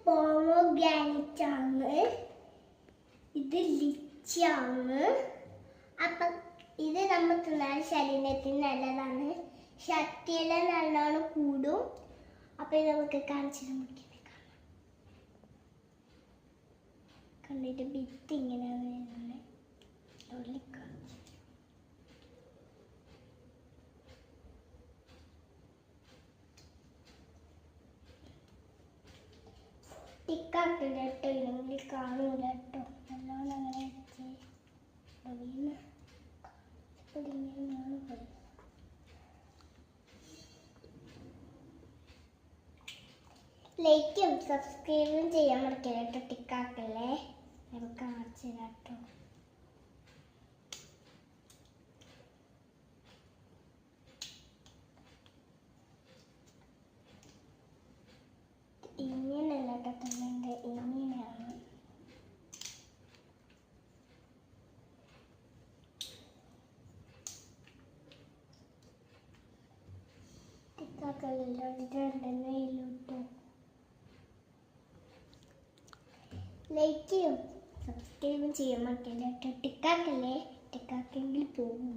Pomegranate ആണ്, ഇത് ലിച്ചിയാണ്. അപ്പം ഇത് നമ്മൾ തിന്നാൽ ശരീരത്തിന് നല്ലതാണ്, ശക്തിയെല്ലാം നല്ലോണം കൂടും. അപ്പം ഇത് നമുക്ക് കാണിച്ചിട്ട് കണ്ടിട്ട് ഭിത്തി ഇങ്ങനെയാണ് വരുന്നത്. ടിക്കാക്കില്ല കേട്ടോ, ഇല്ലെങ്കിൽ കാണൂല കേട്ടോ. നല്ലോണം അങ്ങനെ വെച്ച് ലൈക്കും സബ്സ്ക്രൈബും ചെയ്യാൻ മറക്കില്ല കേട്ടോ. ടിക്കാക്കല്ലേ, നമുക്ക് കാണിച്ചു തരാം കേട്ടോ. ഇങ്ങനെയല്ല കേട്ടോ, തന്നെ ഇങ്ങനെയാണ്. ടിക്കാക്കല്ലോ, ഇതുണ്ടെന്നേ ഇല്ലൂട്ടോ. ലൈക്കും സബ്സ്ക്രൈബും ചെയ്യാൻ മറക്കില്ല കേട്ടോ. ടിക്കാക്കല്ലേ, ടിക്കാക്കെങ്കിൽ പോകും.